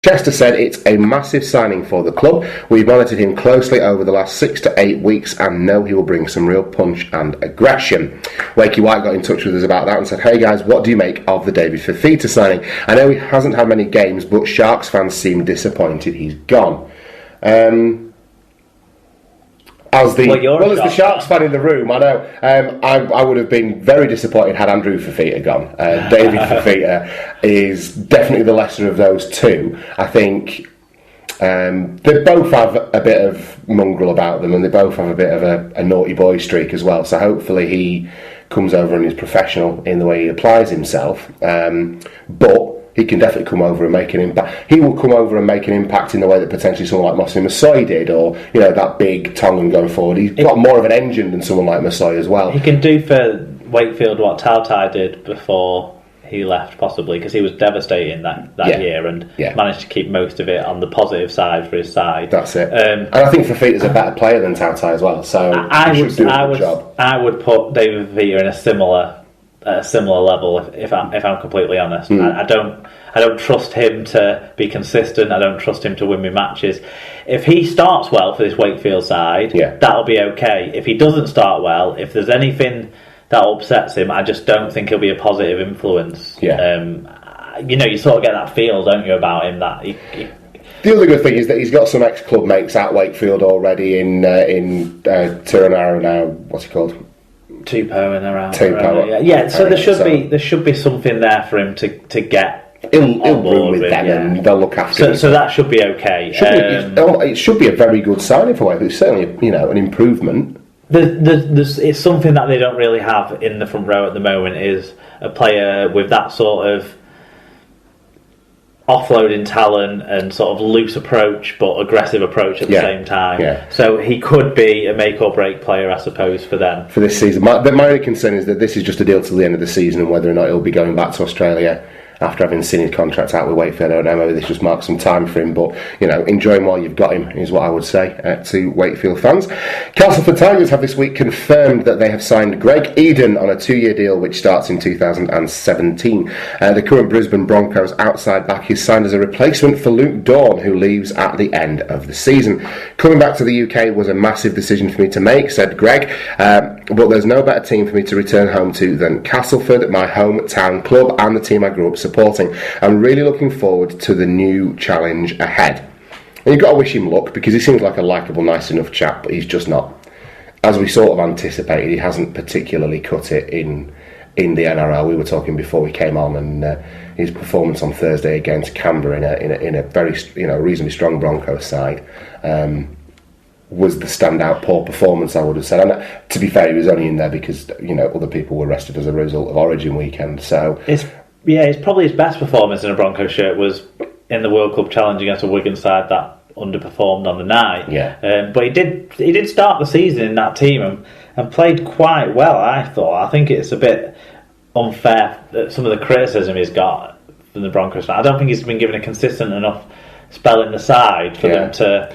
Chester said it's a massive signing for the club. We've monitored him closely over the last 6 to 8 weeks and know he will bring some real punch and aggression. Wakey White got in touch with us about that and said, hey guys, what do you make of the David Fifita signing? I know he hasn't had many games, but Sharks fans seem disappointed he's gone. As the the Sharks fan in the room, I know I would have been very disappointed had Andrew Fifita gone. David Fifita is definitely the lesser of those two. I think they both have a bit of mongrel about them, and they both have a bit of a naughty boy streak as well. So hopefully he comes over and is professional in the way he applies himself. But he can definitely come over and make an impact. He will come over and make an impact in the way that potentially someone like Mossy Masoi did, or that big Tongan going forward. He's got more of an engine than someone like Masoi as well. He can do for Wakefield what Tautai did before he left, possibly, because he was devastating that year and managed to keep most of it on the positive side for his side. That's it. And I think Fifita's a better player than Tautai as well. So I would put David Fifita in a similar level, if I'm completely honest. I don't trust him to be consistent. I don't trust him to win me matches. If he starts well for this Wakefield side, that'll be okay. If he doesn't start well, if there's anything that upsets him, I just don't think he'll be a positive influence. You sort of get that feel, don't you, about him, that the other good thing is that he's got some ex-club mates at Wakefield already in Turanara now. What's he called? Tupou and around. So there should be something there for him to get. He'll room with them and they'll look after him. So that should be okay. It should be a very good signing for Wakefield. It's certainly an improvement. It's something that they don't really have in the front row at the moment, is a player with that sort of offloading talent and sort of loose approach but aggressive approach at the same time. So he could be a make or break player, I suppose, for them. For this season. My only concern is that this is just a deal till the end of the season, and whether or not he'll be going back to Australia after having seen his contract out with Wakefield. I don't know, maybe this just marks some time for him, but enjoy him while you've got him is what I would say to Wakefield fans. Castleford Tigers have this week confirmed that they have signed Greg Eden on a 2-year deal which starts in 2017. The current Brisbane Broncos outside back is signed as a replacement for Luke Dawn, who leaves at the end of the season. Coming back to the UK was a massive decision for me to make, said Greg, but there's no better team for me to return home to than Castleford, my hometown club and the team I grew up supporting. I'm really looking forward to the new challenge ahead. And you've got to wish him luck, because he seems like a likeable, nice enough chap, but he's just not. As we sort of anticipated, he hasn't particularly cut it in the NRL. We were talking before we came on, and his performance on Thursday against Canberra in a very reasonably strong Broncos side was the standout poor performance, I would have said. And to be fair, he was only in there because other people were rested as a result of Origin weekend. So it's probably his best performance in a Broncos shirt was in the World Cup Challenge against a Wigan side that underperformed on the night. But he did start the season in that team and played quite well, I thought. I think it's a bit unfair that some of the criticism he's got from the Broncos. I don't think he's been given a consistent enough spell in the side for them to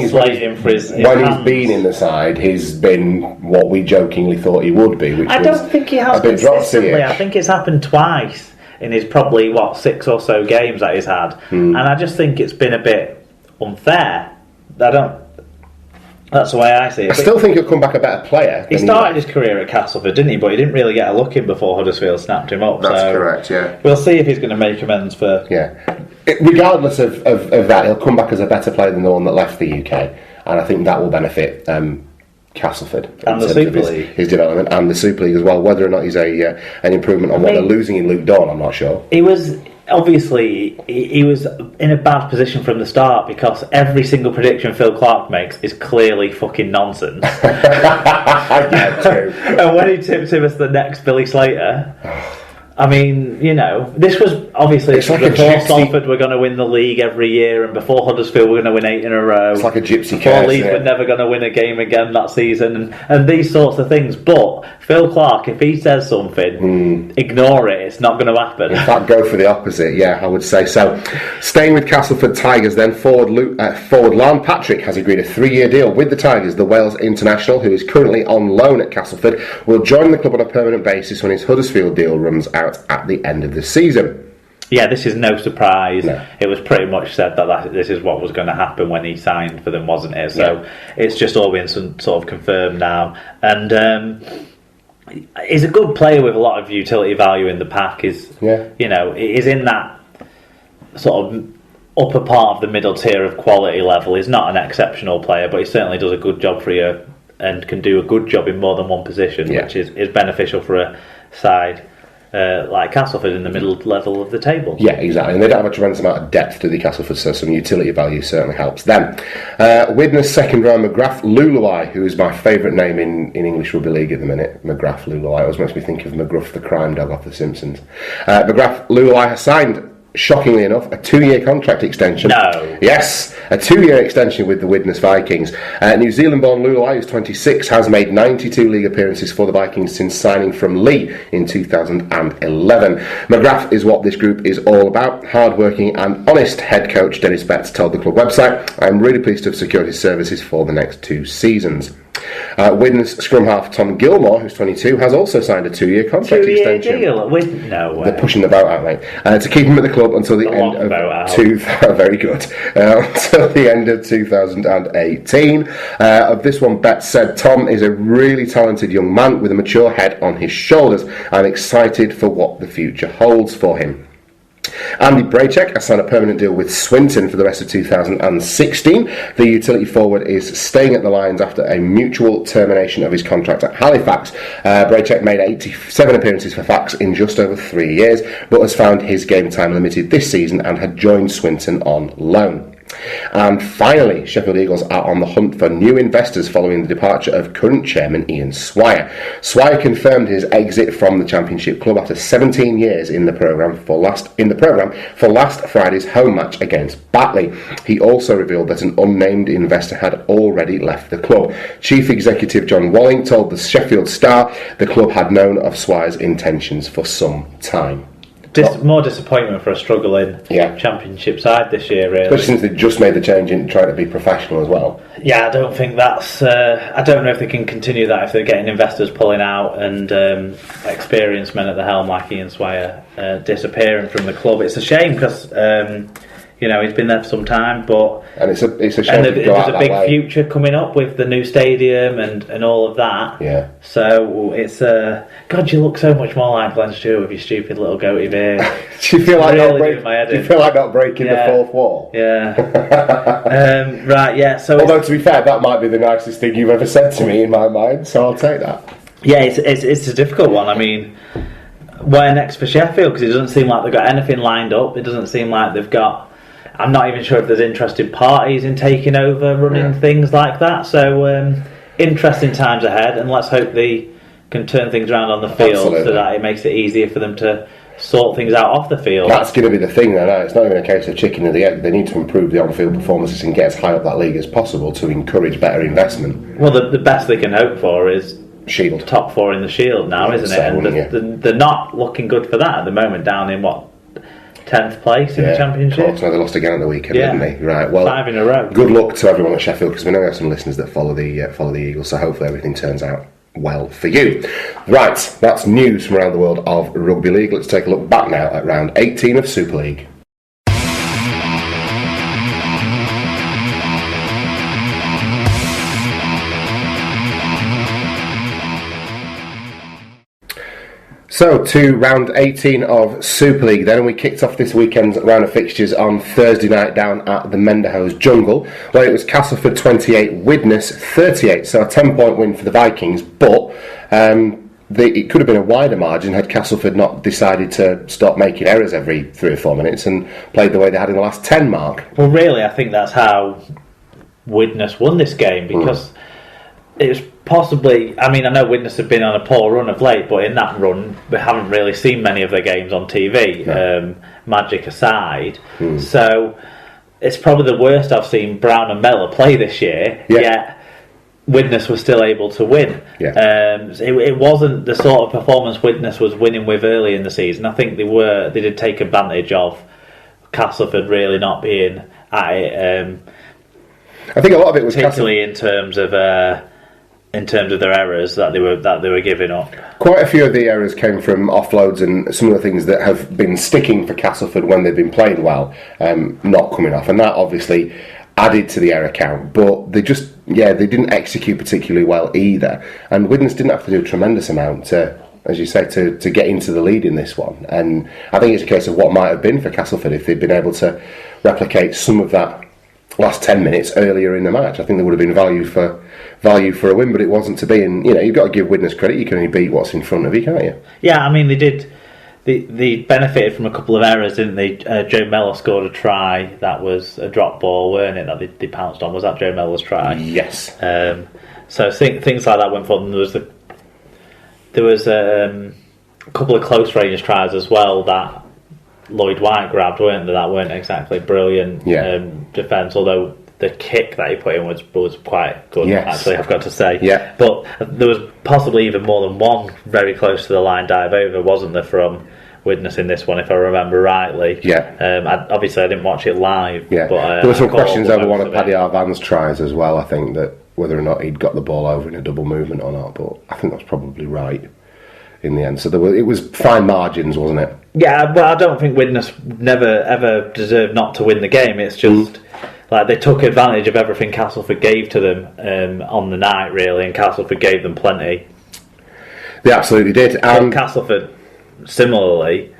slate him for his when he's been in the side, he's been what we jokingly thought he would be, which I don't think he has consistently. I think it's happened twice in his probably 6 or so games that he's had, and I just think it's been a bit unfair. That's the way I see it. I still think he'll come back a better player. He started his career at Castleford, didn't he? But he didn't really get a look in before Huddersfield snapped him up. That's correct, yeah. We'll see if he's going to make amends for... Regardless of that, he'll come back as a better player than the one that left the UK. And I think that will benefit Castleford. And the Super League. His development, and the Super League as well. Whether or not he's an improvement on what they're losing in Luke Dawn, I'm not sure. He was in a bad position from the start, because every single prediction Phil Clark makes is clearly fucking nonsense. True. And when he tipped him as the next Billy Slater, I mean, this was obviously before Salford were going to win the league every year, and before Huddersfield were going to win 8 in a row. It's like a gypsy curse. Leeds were never going to win a game again that season, and these sorts of things. But Phil Clark, if he says something, ignore it. It's not going to happen. In fact, go for the opposite. Yeah, I would say so. Staying with Castleford Tigers, then forward Lon Patrick has agreed a 3-year deal with the Tigers. The Wales international, who is currently on loan at Castleford, will join the club on a permanent basis when his Huddersfield deal runs out at the end of the season. this is no surprise. No. It was pretty much said that this is what was going to happen when he signed for them, wasn't it? So it's just all been sort of confirmed now. And he's a good player with a lot of utility value in the pack. He's in that sort of upper part of the middle tier of quality level. He's not an exceptional player, but he certainly does a good job for you and can do a good job in more than one position, which is beneficial for a side like Castleford in the middle level of the table. Yeah, exactly. And they don't have a tremendous amount of depth to the Castleford, so some utility value certainly helps them. Widnes'd second row, McGrath Luluai, who is my favourite name in English Rugby League at the minute. McGrath Luluai. It always makes me think of McGruff the crime dog off The Simpsons. McGrath Luluai has signed, shockingly enough, a 2-year contract extension. No. Yes, a 2-year extension with the Widnes Vikings. New Zealand-born Luluai, who's 26, has made 92 league appearances for the Vikings since signing from Lee in 2011. McGrath is what this group is all about. Hard-working and honest head coach Dennis Betts told the club website, "I'm really pleased to have secured his services for the next 2 seasons." Widnes scrum half Tom Gilmore, who's 22, has also signed a 2-year contract extension. Deal with no way. They're pushing the boat out, mate. To keep him at the club until the end of very good. Until the end of 2018. Of this one, Betts said, "Tom is a really talented young man with a mature head on his shoulders. I'm excited for what the future holds for him." Andy Braychek has signed a permanent deal with Swinton for the rest of 2016. The utility forward is staying at the Lions after a mutual termination of his contract at Halifax. Braychek made 87 appearances for Fax in just over 3 years, but has found his game time limited this season and had joined Swinton on loan. And finally, Sheffield Eagles are on the hunt for new investors following the departure of current chairman Ian Swire. Swire confirmed his exit from the Championship club after 17 years in the programme for last Friday's home match against Batley. He also revealed that an unnamed investor had already left the club. Chief Executive John Walling told the Sheffield Star the club had known of Swire's intentions for some time. More disappointment for a struggling Championship side this year, really. Especially since they just made the change in trying to be professional as well. Yeah, I don't think that's... I don't know if they can continue that if they're getting investors pulling out and experienced men at the helm like Ian Swire disappearing from the club. It's a shame because... he's been there for some time, but... And it's a shame to go out there's a big future coming up with the new stadium and all of that. Yeah. So it's... God, you look so much more like Glenn Stewart with your stupid little goatee beard. Do you feel like not breaking the fourth wall? Yeah. Right, yeah. So although, to be fair, that might be the nicest thing you've ever said to me in my mind, so I'll take that. Yeah, it's a difficult one. I mean... Where next for Sheffield? Because it doesn't seem like they've got anything lined up. It doesn't seem like they've got... I'm not even sure if there's interested parties in taking over, running things like that. So, interesting times ahead, and let's hope they can turn things around on the field so that it makes it easier for them to sort things out off the field. That's going to be the thing, though. It's not even a case of chicken or the egg. They need to improve the on-field performances and get as high up that league as possible to encourage better investment. Well, the best they can hope for is Shield. Top 4 in the Shield now, isn't it? And they're not looking good for that at the moment, down in 10th place in the Championship. Of course, no, they lost again at the weekend, didn't they? Right. Well, 5 in a row. Good luck to everyone at Sheffield, because we know we have some listeners that follow the Eagles, so hopefully everything turns out well for you. Right, that's news from around the world of Rugby League. Let's take a look back now at round 18 of Super League. So, to round 18 of Super League then, and we kicked off this weekend's round of fixtures on Thursday night down at the Menderhose Jungle, where it was Castleford 28, Widnes 38, so a 10-point win for the Vikings, but it could have been a wider margin had Castleford not decided to stop making errors every 3 or 4 minutes and played the way they had in the last 10 mark. Well, really, I think that's how Widnes won this game, because it was possibly... I mean, I know Widnes have been on a poor run of late, but in that run, we haven't really seen many of their games on TV, Magic aside. So, it's probably the worst I've seen Brown and Mellor play this year, yet Widnes was still able to win. It wasn't the sort of performance Widnes was winning with early in the season. I think they did take advantage of Castleford really not being at it. I think a lot of it was particularly in terms of in terms of their errors that they were giving up. Quite a few of the errors came from offloads and some of the things that have been sticking for Castleford when they've been playing well, not coming off, and that obviously added to the error count. But they didn't execute particularly well either, and Widnes'd didn't have to do a tremendous amount to, as you say, to get into the lead in this one. And I think it's a case of what might have been for Castleford if they'd been able to replicate some of that last 10 minutes earlier in the match. I think there would have been value for a win, but it wasn't to be. And you've got to give Widnes credit. You can only beat what's in front of you, can't you? Yeah, I mean, they did. They benefited from a couple of errors, didn't they? Joe Mello scored a try that was a drop ball, weren't it? That they pounced on. Was that Joe Mello's try? Yes. So things like that went for them. There was a couple of close range tries as well that Lloyd White grabbed, weren't they? That weren't exactly brilliant defence, although the kick that he put in was quite good, actually, I've got to say. Yeah. But there was possibly even more than one very close to the line dive over, wasn't there, from Widnes in this one, if I remember rightly. Yeah. Obviously, I didn't watch it live. Yeah. But, there were some questions over one of Paddy Arvan's tries as well, I think, that whether or not he'd got the ball over in a double movement or not, but I think that's probably right in the end. So it was fine margins, wasn't it? Yeah, well, I don't think Widnes never ever deserved not to win the game. It's just like they took advantage of everything Castleford gave to them on the night, really, and Castleford gave them plenty. They absolutely did. And Castleford, similarly,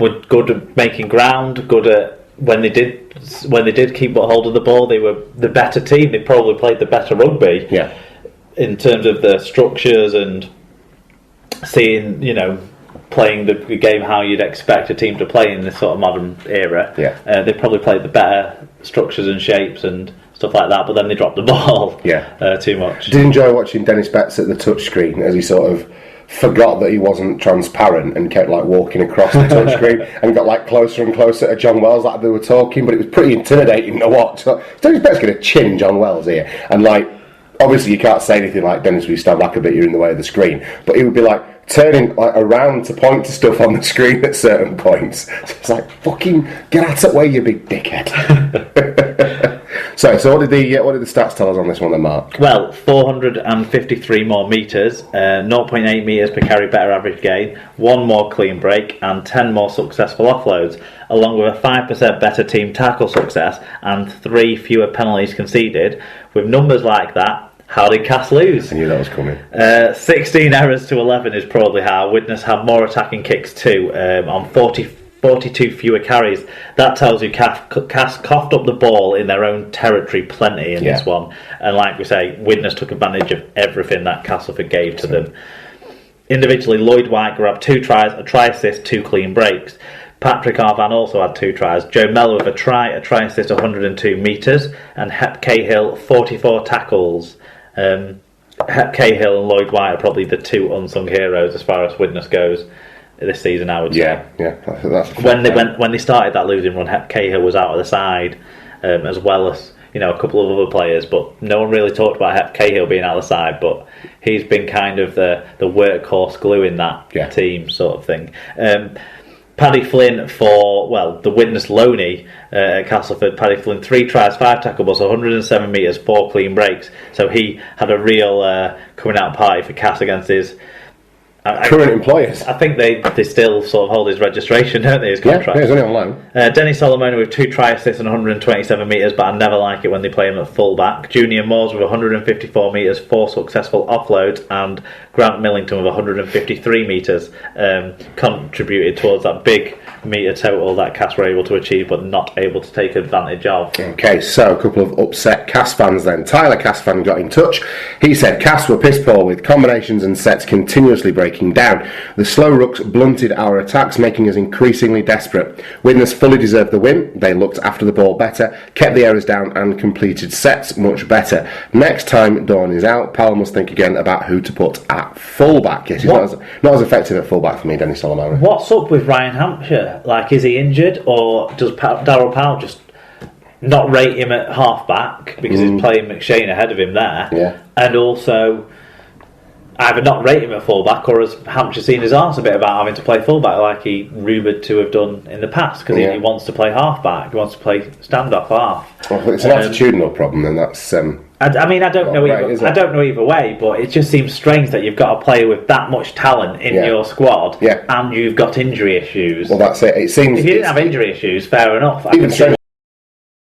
were good at making ground, good at when they did keep hold of the ball. They were the better team. They probably played the better rugby. Yeah. In terms of the structures and seeing, playing the game how you'd expect a team to play in this sort of modern era. Yeah. They probably played the better structures and shapes and stuff like that, but then they dropped the ball too much. Did enjoy watching Dennis Betts at the touchscreen as he sort of forgot that he wasn't transparent and kept walking across the touchscreen and got closer and closer to John Wells like they were talking, but it was pretty intimidating to watch. So, Dennis Betts going to chin John Wells here, and obviously you can't say anything like, Dennis, we stand back a bit, you're in the way of the screen, but he would be turning around to point to stuff on the screen at certain points. So it's fucking get out of the way, you big dickhead. So what did the stats tell us on this one then, Mark? Well, 453 more metres, 0.8 metres per carry better average gain, 1 more clean break and 10 more successful offloads, along with a 5% better team tackle success and 3 fewer penalties conceded. With numbers like that, how did Cass lose? I knew that was coming. 16 errors to 11 is probably how. Widnes had more attacking kicks too, on 42 fewer carries. That tells you Cass coughed up the ball in their own territory plenty in this one. And like we say, Widnes took advantage of everything that Castleford gave to them. Individually, Lloyd White grabbed 2 tries, a try assist, 2 clean breaks. Patrick Arvan also had 2 tries. Joe Mello with a try assist, 102 metres, and Hep Cahill 44 tackles. Hep Cahill and Lloyd White are probably the 2 unsung heroes as far as Widnes goes this season, I would say. Yeah. That's when they started that losing run, Hep Cahill was out of the side, as well as a couple of other players, but no one really talked about Hep Cahill being out of the side, but he's been kind of the workhorse glue in that team sort of thing. Paddy Flynn for, the Widnes Loney at Castleford. Paddy Flynn, 3 tries, 5 tackle balls, 107 metres, 4 clean breaks. So he had a real coming out party for Cass against his current employers. I think they still sort of hold his registration, don't they, his contract? Yeah, he's only on loan. Denny Solomon with 2 try assists and 127 metres, but I never like it when they play him at full-back. Junior Moores with 154 metres, 4 successful offloads, and Grant Millington with 153 metres contributed towards that big metre total that Cass were able to achieve but not able to take advantage of. Okay, so a couple of upset Cass fans then. Tyler Cass fan got in touch. He said Cass were piss poor with combinations and sets continuously breaking down. The slow rucks blunted our attacks, making us increasingly desperate. Widnes fully deserved the win. They looked after the ball better, kept the errors down and completed sets much better. Next time Dawn is out, Powell must think again about who to put at fullback. Yes, he's not as effective at fullback for me, Dennis Solomon. What's up with Ryan Hampshire? Is he injured, or does Darryl Powell just not rate him at half back because he's playing McShane ahead of him there? Yeah. And also, either not rate him at fullback, or has Hampshire seen his arse a bit about having to play fullback like he rumoured to have done in the past, because he wants to play halfback, he wants to play standoff half. Well, if it's an attitudinal problem, then that's... I mean, I don't know either way, but it just seems strange that you've got a player with that much talent in your squad, and you've got injury issues. Well, that's it. It seems... If you didn't have injury issues, fair enough. Even strange